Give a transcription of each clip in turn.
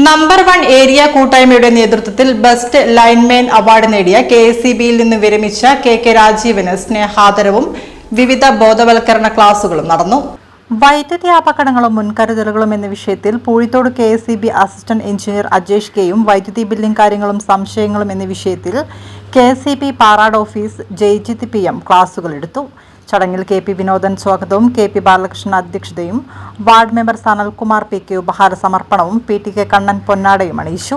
Number 1 area കൂട്ടായ്മയുടെ നേതൃത്വത്തിൽ best lineman award നേടിയ KSEBയിൽ നിന്ന് വിരമിച്ച KK രാജീവന് സ്നേഹാദരവും വിവിധ ബോധവൽക്കരണ ക്ലാസുകളും നടന്നു. വൈദ്യുതി അപകടങ്ങളും മുൻകരുതലുകളും എന്ന വിഷയത്തിൽ Poozhithode KSEB assistant engineer Ajesh കെയും വൈദ്യുതി ബില്ലിംഗ് കാര്യങ്ങളും സംശയങ്ങളും എന്ന വിഷയത്തിൽ KSEB Parad office Jayijith PM ക്ലാസുകൾ എടുത്തു. ചടങ്ങിൽ KP വിനോദൻ സ്വാഗതവും KP ബാലകൃഷ്ണൻ അധ്യക്ഷതയും വാർഡ് മെമ്പർ സനൽകുമാർ PK ഉപഹാര സമർപ്പണവും PTK കണ്ണൻ പൊന്നാടയും അണിയിച്ചു.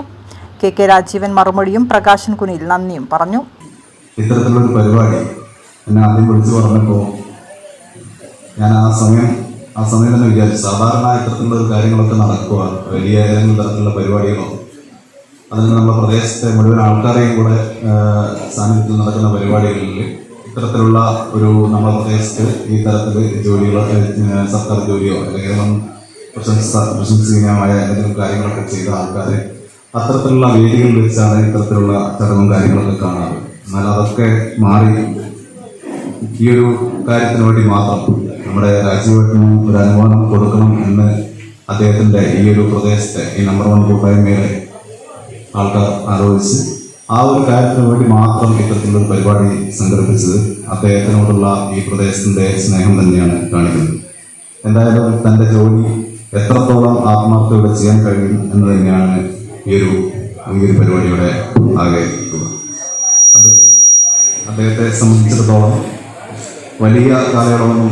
KK രാജീവൻ മറുപടിയും പ്രകാശൻ കുനിയിൽ നന്ദിയും പറഞ്ഞു. ഇത്തരത്തിലൊരു പരിപാടി എന്നെ ആദ്യം വിളിച്ചു പറഞ്ഞപ്പോൾ ഞാൻ ആ സമയം തന്നെ വിചാരിച്ചു, സാധാരണ ഇത്തരത്തിലുള്ള കാര്യങ്ങളൊക്കെ നടക്കുക വലിയ ഏതെങ്കിലും തരത്തിലുള്ള പരിപാടികളോ അതിന് നമ്മുടെ പ്രദേശത്തെ മുഴുവൻ ആൾക്കാരെയും കൂടെ സാന്നിധ്യത്തിൽ നടക്കുന്ന പരിപാടികളിൽ ഇത്തരത്തിലുള്ള ഒരു നമ്മുടെ പ്രദേശത്ത് ഈ തരത്തിൽ ജോലികളോ സർക്കാർ ജോലിയോ അല്ലെങ്കിൽ പ്രശംസനീയമായ എന്തെങ്കിലും കാര്യങ്ങളൊക്കെ ചെയ്ത ആൾക്കാരെ അത്തരത്തിലുള്ള വേദികളിൽ വെച്ചാണ് ഇത്തരത്തിലുള്ള ചടങ്ങും കാര്യങ്ങളൊക്കെ കാണാറ്. എന്നാൽ അതൊക്കെ മാറി ഈ ഒരു കാര്യത്തിന് വേണ്ടി മാത്രം നമ്മുടെ രാജ്യവട്ടിന് ഒരു അനുവാദം കൊടുക്കണം എന്ന് അദ്ദേഹത്തിന്റെ ഈ ഒരു പ്രദേശത്തെ ഈ നമ്പർ 1 കൂട്ടായ്മയിലെ ആൾക്കാർ ആലോചിച്ച് ആ ഒരു കാര്യത്തിന് വേണ്ടി മാത്രം ഇത്തരത്തിലൊരു പരിപാടി സംഘടിപ്പിച്ചത് അദ്ദേഹത്തിനോടുള്ള ഈ പ്രദേശത്തിന്റെ സ്നേഹം തന്നെയാണ് കാണിക്കുന്നത്. എന്തായാലും തന്റെ ജോലി എത്രത്തോളം ആത്മാർത്ഥയോടെ ചെയ്യാൻ കഴിയും എന്ന് തന്നെയാണ് ഈ ഒരു പരിപാടിയുടെ ആകെ. അദ്ദേഹത്തെ സംബന്ധിച്ചിടത്തോളം വലിയ കാലയളവൊന്നും